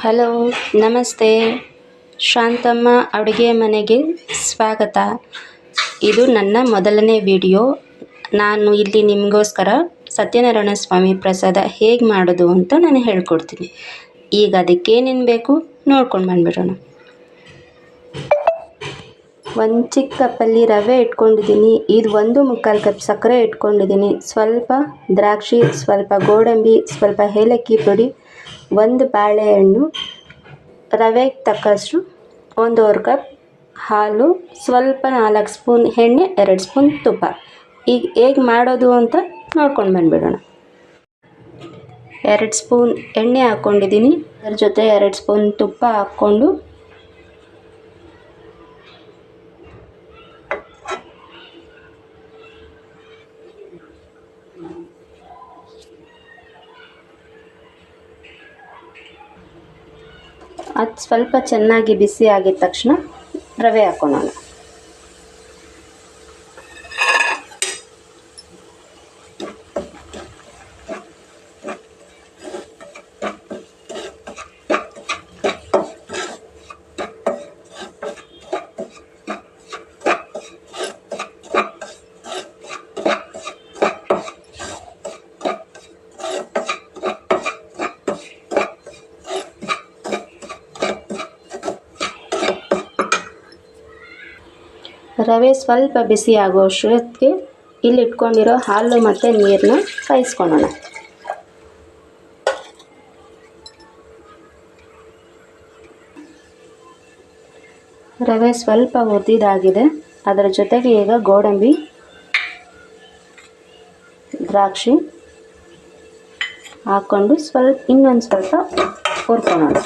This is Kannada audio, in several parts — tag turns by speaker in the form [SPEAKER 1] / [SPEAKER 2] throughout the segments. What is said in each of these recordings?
[SPEAKER 1] ಹಲೋ, ನಮಸ್ತೆ. ಶಾಂತಮ್ಮ ಅಡುಗೆ ಮನೆಗೆ ಸ್ವಾಗತ. ಇದು ನನ್ನ ಮೊದಲನೇ ವಿಡಿಯೋ. ನಾನು ಇಲ್ಲಿ ನಿಮಗೋಸ್ಕರ ಸತ್ಯನಾರಾಯಣ ಸ್ವಾಮಿ ಪ್ರಸಾದ ಹೇಗೆ ಮಾಡೋದು ಅಂತ ನಾನು ಹೇಳ್ಕೊಡ್ತೀನಿ. ಈಗ ಅದಕ್ಕೇನೇನು ಬೇಕು ನೋಡ್ಕೊಂಡು ಬಂದ್ಬಿಡೋಣ. ಒಂದು ಚಿಕ್ಕ ಕಪ್ಪಲ್ಲಿ ರವೆ ಇಟ್ಕೊಂಡಿದ್ದೀನಿ. ಇದು 1 ಕಪ್ ಸಕ್ಕರೆ ಇಟ್ಕೊಂಡಿದ್ದೀನಿ. ಸ್ವಲ್ಪ ದ್ರಾಕ್ಷಿ, ಸ್ವಲ್ಪ ಗೋಡಂಬಿ, ಸ್ವಲ್ಪ ಏಲಕ್ಕಿ ಪುಡಿ, 1 ಬಾಳೆಹಣ್ಣು, ರವೆಗೆ ತಕ್ಕಷ್ಟು 1.25 ಕಪ್ ಹಾಲು, ಸ್ವಲ್ಪ 4 ಸ್ಪೂನ್ ಎಣ್ಣೆ, 2 ಸ್ಪೂನ್ ತುಪ್ಪ. ಈಗ ಹೇಗೆ ಮಾಡೋದು ಅಂತ ನೋಡ್ಕೊಂಡು ಬಂದುಬಿಡೋಣ. 2 ಸ್ಪೂನ್ ಎಣ್ಣೆ ಹಾಕ್ಕೊಂಡಿದ್ದೀನಿ. ಅದ್ರ ಜೊತೆ 2 ಸ್ಪೂನ್ ತುಪ್ಪ ಹಾಕ್ಕೊಂಡು ಅದು ಸ್ವಲ್ಪ ಚೆನ್ನಾಗಿ ಬಿಸಿ ಆಗಿದ ತಕ್ಷಣ ರವೆ ಹಾಕ್ಕೊಳ್ಳೋಣ. ರವೆ ಸ್ವಲ್ಪ ಬಿಸಿ ಆಗೋ ಅಷ್ಟೊತ್ತಿಗೆ ಇಲ್ಲಿ ಇಟ್ಕೊಂಡಿರೋ ಹಾಲು ಮತ್ತು ನೀರನ್ನ ಕಾಯಿಸ್ಕೊಳ್ಳೋಣ. ರವೆ ಸ್ವಲ್ಪ ಹುರಿದಿದ್ದಾಗಿದೆ. ಅದರ ಜೊತೆಗೆ ಈಗ ಗೋಡಂಬಿ, ದ್ರಾಕ್ಷಿ ಹಾಕ್ಕೊಂಡು ಇನ್ನೊಂದು ಸ್ವಲ್ಪ ಹುರ್ಕೊಳ್ಳೋಣ.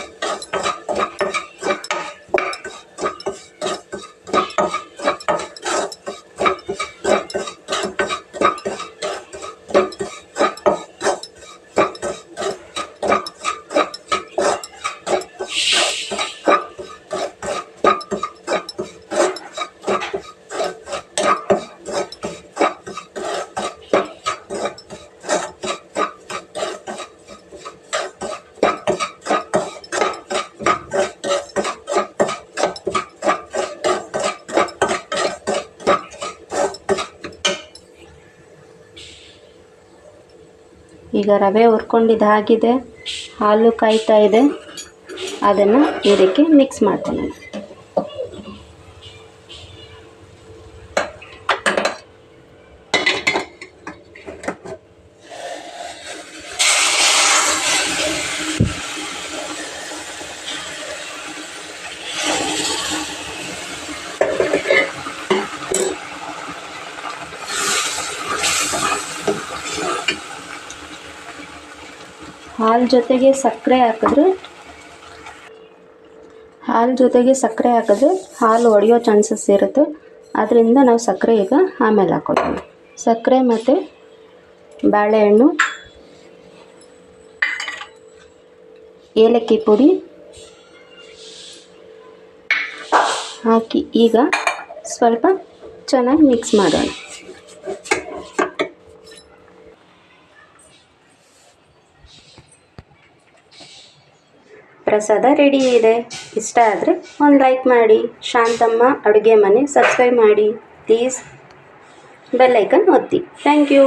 [SPEAKER 1] ಈಗ ರವೆ ಹುರ್ಕೊಂಡಿದ್ದಾಗಿದೆ, ಹಾಲು ಕಾಯ್ತಾ ಇದೆ. ಅದನ್ನು ಇದಕ್ಕೆ ಮಿಕ್ಸ್ ಮಾಡ್ಕೊಳ್ಳೋಣ. ಹಾಲು ಜೊತೆಗೆ ಸಕ್ಕರೆ ಹಾಕಿದ್ರೆ ಹಾಲು ಒಡೆಯೋ ಚಾನ್ಸಸ್ ಇರುತ್ತೆ. ಅದರಿಂದ ನಾವು ಸಕ್ಕರೆ ಈಗ ಆಮೇಲೆ ಹಾಕ್ಕೊಳ್ಳೋಣ. ಸಕ್ಕರೆ ಮತ್ತು ಬಾಳೆಹಣ್ಣು, ಏಲಕ್ಕಿ ಪುಡಿ ಹಾಕಿ ಈಗ ಸ್ವಲ್ಪ ಚೆನ್ನಾಗಿ ಮಿಕ್ಸ್ ಮಾಡೋಣ. ಪ್ರಸಾದ ರೆಡಿ ಇದೆ. ಇಷ್ಟ ಆದರೆ ಒಂದು ಲೈಕ್ ಮಾಡಿ. ಶಾಂತಮ್ಮ ಅಡುಗೆ ಮನೆ ಸಬ್ಸ್ಕ್ರೈಬ್ ಮಾಡಿ ಪ್ಲೀಸ್. ಬೆಲ್ ಐಕನ್ ಒತ್ತಿ. Thank you.